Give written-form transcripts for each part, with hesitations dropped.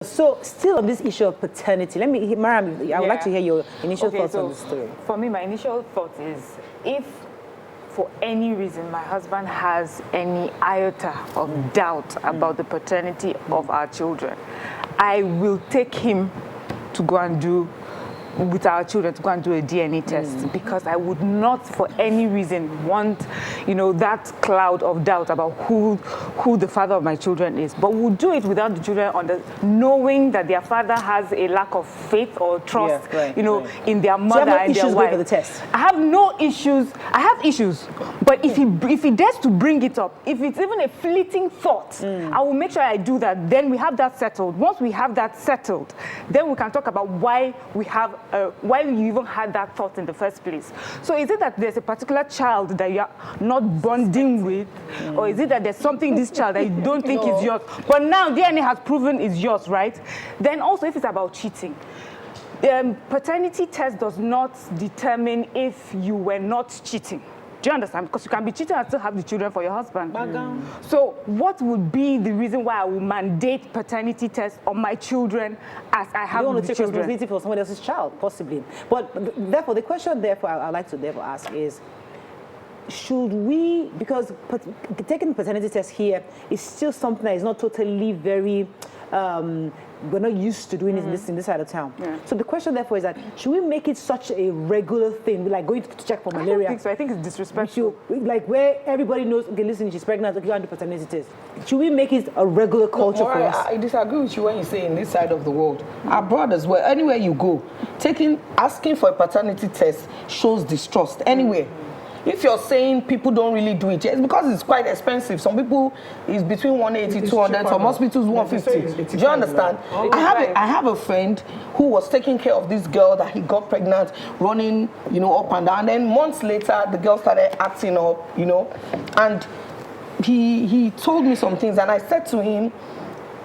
So, still on this issue of paternity, Mariam, I would like to hear your initial thoughts on this story. For me, my initial thought is, if for any reason my husband has any iota of doubt about the paternity of our children, I will take him to go and do, with our children, to go and do a DNA test, because I would not for any reason want, that cloud of doubt about who the father of my children is. But we'll do it without the children knowing that their father has a lack of faith or trust, in their mother and their wife. For the test? I have no issues. I have issues, but if he dares to bring it up, if it's even a fleeting thought, I will make sure I do that. Then we have that settled. Once we have that settled, then we can talk about why you even had that thought in the first place. So is it that there's a particular child that you're not bonding with, or is it that there's something in this child that you don't think is yours, but now DNA has proven is yours, right? Then also, if it's about cheating, paternity test does not determine if you were not cheating. Do you understand? Because you can be cheating and still have the children for your husband. So what would be the reason why I will mandate paternity tests on my children as I have the children? You want to take responsibility for somebody else's child, possibly. But therefore, the question I'd like to ask is, should we, because taking paternity test here is still something that is not totally very, we're not used to doing it in this side of town. So the question therefore is that, should we make it such a regular thing, like going to check for malaria? I don't think so. I think it's disrespectful. Like where everybody knows, okay, listen, she's pregnant, okay, you want to do paternity test. Should we make it a regular culture for us? I disagree with you when you say in this side of the world. Abroad as well, anywhere you go, asking for a paternity test shows distrust anywhere. If you're saying people don't really do it, it's because it's quite expensive. Some people is between 180, 200, some hospitals 150. Do you understand? I have a friend who was taking care of this girl that he got pregnant, running, up and down. And then months later, the girl started acting up, and he told me some things, and I said to him,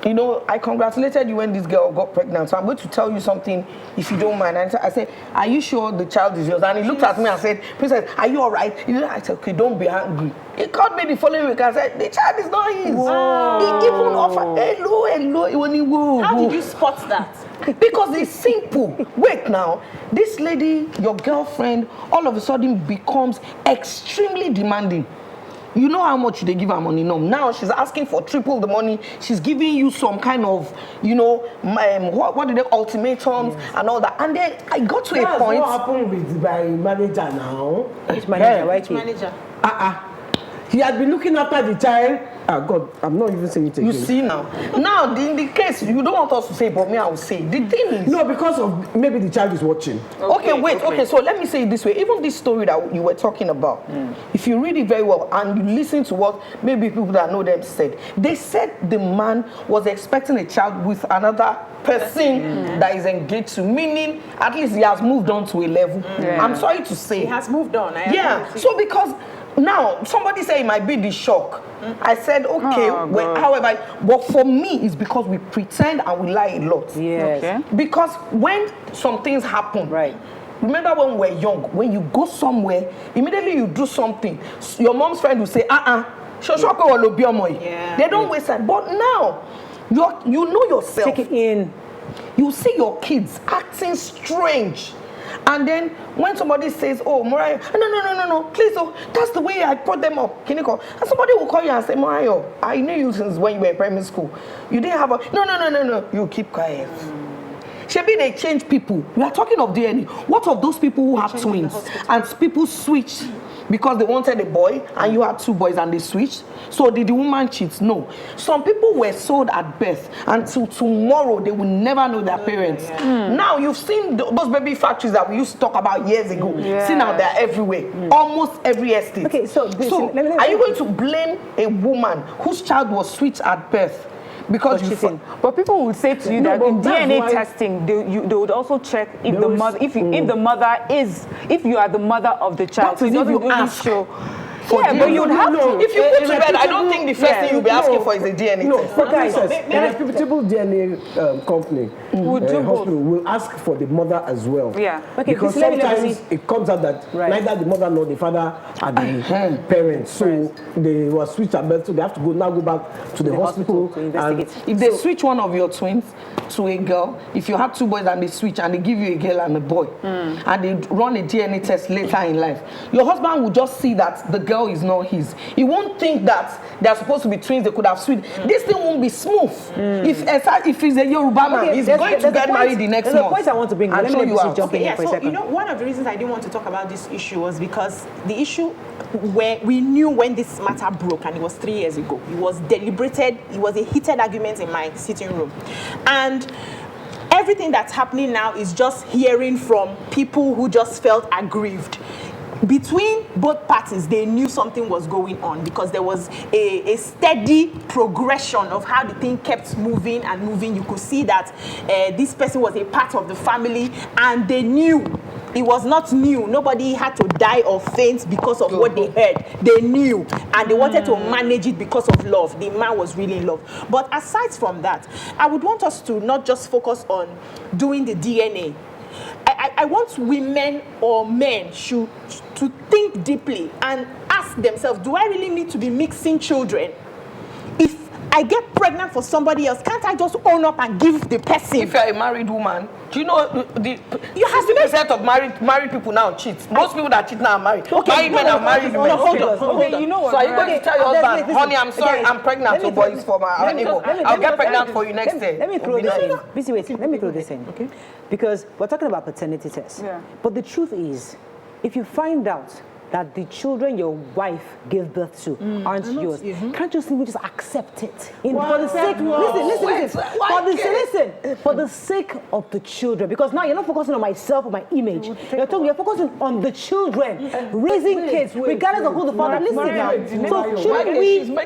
I congratulated you when this girl got pregnant, so I'm going to tell you something, if you don't mind. And I said, are you sure the child is yours? And he looked at me and said, Princess, are you all right? I said, okay, don't be angry. He called me the following week and said, the child is not his. Whoa. He even offered, hello. How did you spot that? Because it's simple. Wait now, this lady, your girlfriend, all of a sudden becomes extremely demanding. You know how much they give her money now. She's asking for triple the money. She's giving you some kind of, what do they ultimatums and all that. And then I got to a point. What happened with my manager now? Which manager? Which manager? He had been looking after the child. God, I'm not even saying it again. You see now. Now, in the case, you don't want us to say, but me, I will say. The thing is... No, because of maybe the child is watching. Okay, so let me say it this way. Even this story that you were talking about, if you read it very well and you listen to what maybe people that know them said, they said the man was expecting a child with another person that is engaged to, meaning at least he has moved on to a level. I'm sorry to say. He has moved on. So because... Now, somebody say it might be the shock. I said, okay, however, but for me, it's because we pretend and we lie a lot. Yes. Okay. Because when some things happen, remember when we were young, when you go somewhere, immediately you do something, your mom's friend will say, they don't waste time. But now, you know yourself. Take it in. You see your kids acting strange. And then when somebody says, oh, Mariah, no, please, that's the way I brought them up. Can you call? And somebody will call you and say, Mariah, I knew you since when you were in primary school. You didn't have a, no, you keep quiet. Maybe they change people. We are talking of DNA. What of those people who have twins and people switch because they wanted a boy and you had two boys and they switched? So did the woman cheat? No. Some people were sold at birth until tomorrow they will never know their parents. Now you've seen those baby factories that we used to talk about years ago. See now they're everywhere. Almost every estate. Okay, so are you going to blame a woman whose child was switched at birth? Because but people would say to you that in DNA testing, they would also check if the mother, if you are the mother of the child. So it doesn't really show. Yeah, but you'd have to. If you put to bed, I don't think the first thing you'll be asking for is a DNA test. For guys, a reputable DNA company hospital will ask for the mother as well. Yeah. Okay, because sometimes it comes out that neither the mother nor the father are the parents. So they were switched at birth, so they have to go back to the hospital to investigate. If they switch one of your twins to a girl, if you have two boys and they switch and they give you a girl and a boy, and they run a DNA test later in life, your husband will just see that the girl is not his. He won't think that they're supposed to be twins, they could have switched. This thing won't be smooth. If he's a Yoruba man, he's going to get married the next month. There's a point I want to bring. Let me jump in here for a second. You know, one of the reasons I didn't want to talk about this issue was because the issue where we knew when this matter broke, and it was 3 years ago, it was deliberated, it was a heated argument in my sitting room. And everything that's happening now is just hearing from people who just felt aggrieved. Between both parties, they knew something was going on because there was a steady progression of how the thing kept moving and moving. You could see that this person was a part of the family, and they knew. It was not new. Nobody had to die or faint because of what they heard. They knew, and they wanted to manage it because of love. The man was really in love. But aside from that, I would want us to not just focus on doing the DNA. I want women or men to think deeply and ask themselves, do I really need to be mixing children? If I get pregnant for somebody else, can't I just own up and give the person? If you're a married woman, do you know you have 60% of married people now cheat? Most people that cheat now are married. Okay, married men are married women. Hold on. You know what? So are you going to tell your husband, honey, I'm sorry, I'm pregnant, let me boys for my honeymoon. I'll get pregnant for you next day. Let me throw this in. Busy wait. Let me throw this in. Okay. Because we're talking about paternity tests. Yeah. But the truth is, if you find out that the children your wife gave birth to aren't yours, can't you simply just accept it? For the sake, listen, for the sake of the children, because now you're not focusing on myself or my image. You're focusing on the children, raising kids, regardless of who the father. Listen now. So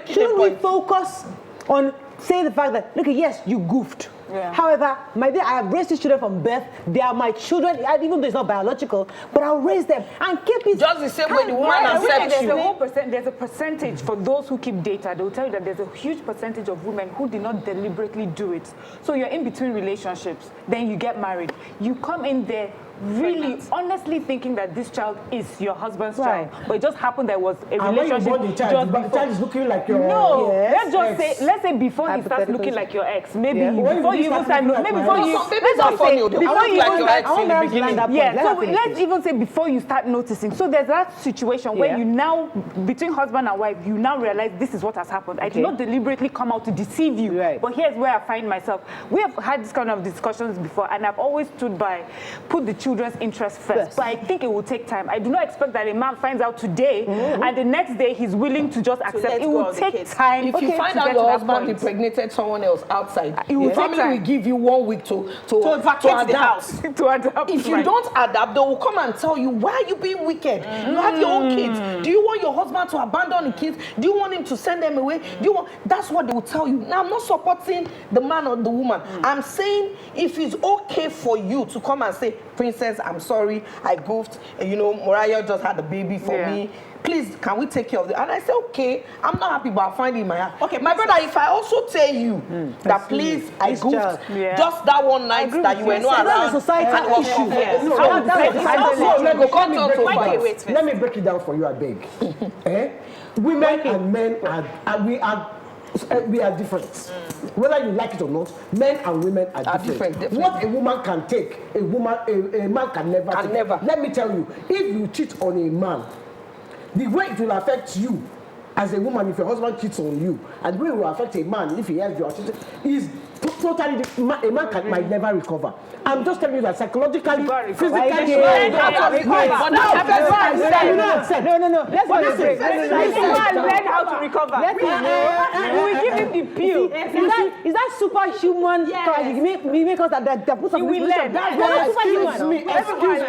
shouldn't we focus on saying the fact that, look, yes, you goofed. Yeah. However, my dear, I have raised these children from birth. They are my children, even though it's not biological, but I'll raise them and keep it. Just the same way the woman accepts you. There's a percentage for those who keep data. They'll tell you that there's a huge percentage of women who did not deliberately do it. So you're in between relationships, then you get married. You come in there really honestly thinking that this child is your husband's child, but it just happened there was a relationship. When the child is looking like your let's say before he starts looking like your ex, maybe before you even start, maybe before you let's even say before you start noticing. So there's that situation where you now, between husband and wife, you now realize this is what has happened. I did not deliberately come out to deceive you, but here's where I find myself. We have had this kind of discussions before, and I've always stood by, put the children's interest first. But I think it will take time. I do not expect that a man finds out today and the next day he's willing to just accept. It will take time. If you find out your husband impregnated someone else outside, the family will give you 1 week to vacate the house. To adapt. If you don't adapt, they will come and tell you, why are you being wicked? You have your own kids. Do you want your husband to abandon the kids? Do you want him to send them away? That's what they will tell you. Now, I'm not supporting the man or the woman. I'm saying if it's okay for you to come and say, Princess, I'm sorry, I goofed. Mariah just had a baby for me. Please, can we take care of it? And I say, okay, I'm not happy, but I'll find it in my heart. Okay, my brother, if I also tell you that please, I goofed, just that one night that you were not around, let me break it down for you, I beg. Women and men we are different. Whether you like it or not, men and women are different. What a woman can take, a man can never take. Let me tell you, if you cheat on a man, the way it will affect you as a woman if your husband cheats on you, and the way it will affect a man if he has your cheating is totally different. A man might never recover. I'm just telling you that psychologically, physically, No. Let's learn how to recover. We will give him the pill. Is that superhuman? We make us that put something. We learn. Excuse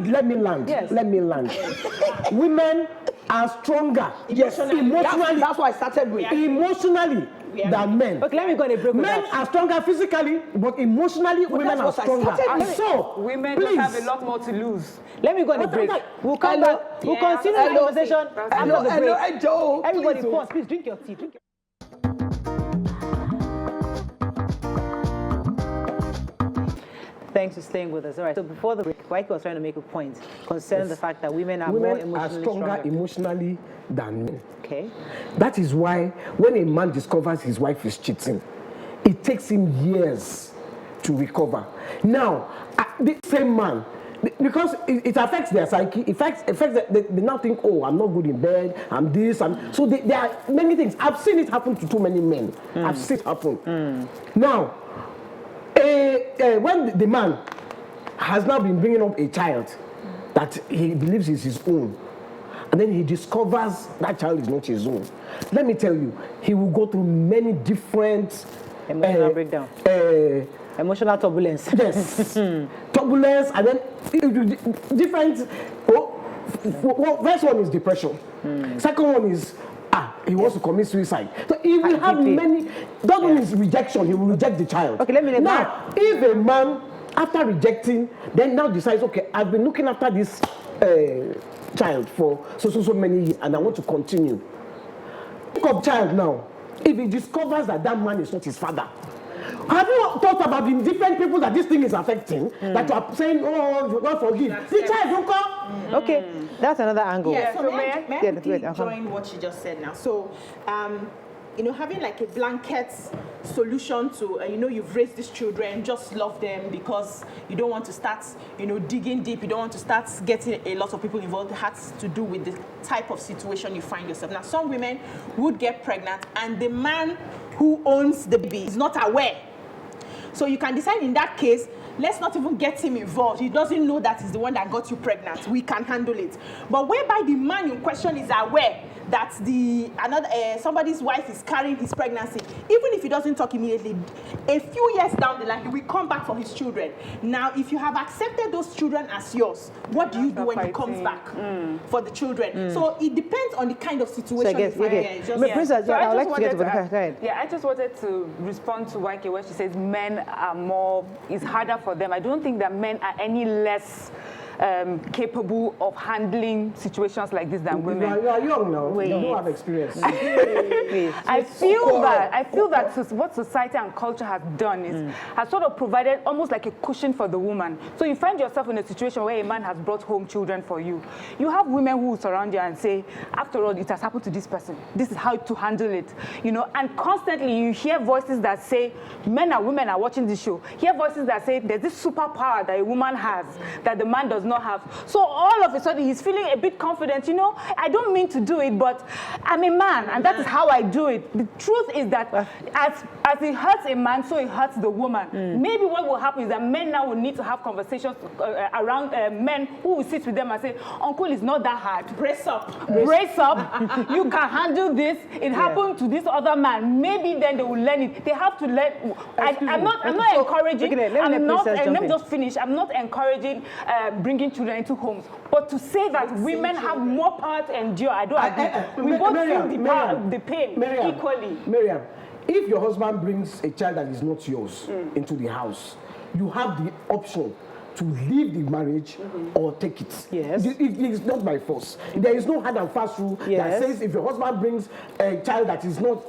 me. Let me land. Yes. Let me land. Women are stronger. Yes, emotionally. That's what I started with. Emotionally than men. Okay, let me go on a break. Men are stronger physically, but emotionally, women are stronger. So, women please, just have a lot more to lose. Let me go on a break. We'll come back. We'll continue the conversation after the break. Everybody pause. Please drink your tea. Drink your Thanks for staying with us. All right. So before the break, Waike was trying to make a point concerning the fact that women are more emotionally stronger emotionally than men. Okay. That is why when a man discovers his wife is cheating, it takes him years to recover. Now, the same man, because it affects their psyche, it affects they now think, oh, I'm not good in bed, I'm this, so there are many things. I've seen it happen to too many men. I've seen it happen. Now, when the man has now been bringing up a child that he believes is his own, and then he discovers that child is not his own, let me tell you, he will go through many different emotional breakdown, emotional turbulence. Yes, turbulence, and then different. First one is depression. Second one is he wants to commit suicide. So he will have many. That one is rejection. He will reject the child. Okay, let me now. If a man, after rejecting, then now decides, okay, I've been looking after this child for so many years, and I want to continue. Pick up child now. If he discovers that that man is not his father, have you thought about the different people that this thing is affecting? That you are saying, oh, you don't forgive. The child don't come. Okay, that's another angle. Yeah, so may I quickly join what she just said now? So, having like a blanket solution to, you've raised these children, just love them because you don't want to start, digging deep. You don't want to start getting a lot of people involved. It has to do with the type of situation you find yourself. Now, some women would get pregnant and the man who owns the baby is not aware. So you can decide in that case, let's not even get him involved. He doesn't know that he's the one that got you pregnant. We can handle it. But whereby the man in question is aware that somebody's wife is carrying his pregnancy, even if he doesn't talk immediately, a few years down the line, he will come back for his children. Now, if you have accepted those children as yours, what do you do when he comes back for the children? So it depends on the kind of situation you find. I would like to get to the Yeah, I just wanted to respond to Waike where she says men are more, it's harder for them. I don't think that men are any less capable of handling situations like this than women. You are young now. You don't have experience. I feel that what society and culture has done is has sort of provided almost like a cushion for the woman. So you find yourself in a situation where a man has brought home children for you. You have women who surround you and say, after all, it has happened to this person. This is how to handle it. And constantly you hear voices that say, men and women are watching this show. Hear voices that say there's this superpower that a woman has that the man does not have. So all of a sudden he's feeling a bit confident. I don't mean to do it, but I'm a man and that is how I do it. The truth is that as it hurts a man, so it hurts the woman. Maybe what will happen is that men now will need to have conversations around men who will sit with them and say, uncle, it's not that hard. Brace up. Brace up. You can handle this. It happened to this other man. Maybe then they will learn it. They have to learn. I'm not encouraging. Let me just finish. I'm not encouraging bringing children into homes, but to say that women have more power to endure, I don't agree. We both feel the pain equally. Mariam, if your husband brings a child that is not yours into the house, you have the option to leave the marriage or take it. Yes. It is not by force. There is no hard and fast rule that says if your husband brings a child that is not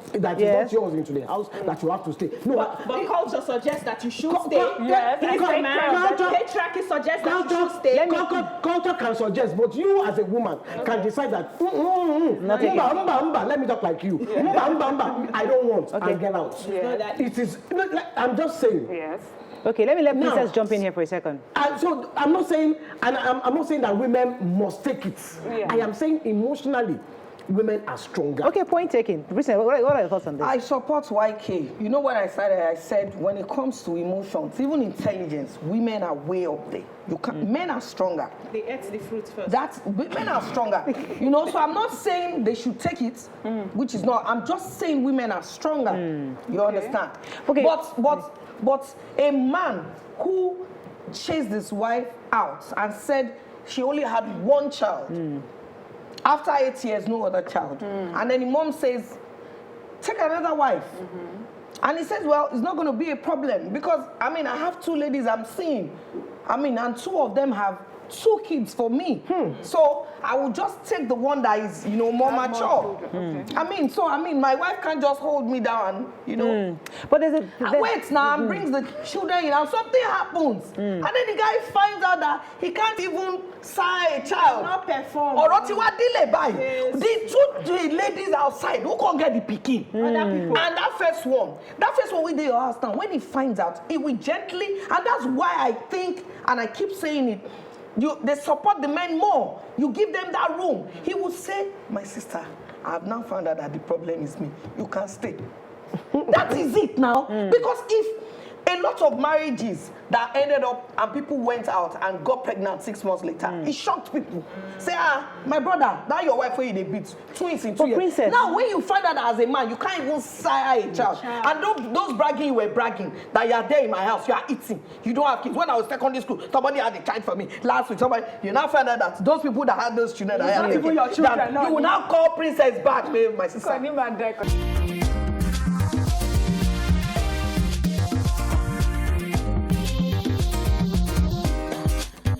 yours into the house, that you have to stay. No, but culture suggests that you should stay. Patriarchy suggests that you should stay. Culture can suggest, but you as a woman can decide that let me talk like you. I don't want and get out. It is. I'm just saying. Yes. Okay, let Princess jump in here for a second. So I'm not saying, and I'm not saying that women must take it. I am saying emotionally, women are stronger. Okay, point taken. Princess, what are your thoughts on this? I support YK. You know what I started? I said when it comes to emotions, even intelligence, women are way up there. Men are stronger. They ate the fruit first. Men are stronger. So I'm not saying they should take it, which is not. I'm just saying women are stronger. You understand? Okay. But a man who chased his wife out and said she only had one child, after 8 years, no other child, and then the mom says, take another wife. And he says, well, it's not going to be a problem because, I mean, I have 2 ladies I'm seeing. I mean, and 2 of them have 2 kids for me. So I will just take the one that is, you know, more mature. I mean, my wife can't just hold me down, you know. But there's wait now and brings the children in and something happens. And then the guy finds out that he can't even sign a child. Not perform. Or delay by. The 2 ladies outside who can't get the pikin. Other people. And that first one with your house now, when he finds out, he will gently, and that's why I think, and I keep saying it, they support the men more. You give them that room. He will say, my sister, I have now found out that the problem is me. You can't stay. That is it now. Because if a lot of marriages that ended up and people went out and got pregnant 6 months later, it shocked people. Say, my brother, that your wife where you beat twins in 2 years. Princess. Now, when you find out that as a man, you can't even sire a child. And those bragging you were bragging that you are there in my house, you are eating, you don't have kids. When I was secondary school, somebody had a child for me last week. You now find out that those people that had those children, not even your children, you will now call princess back, my sister.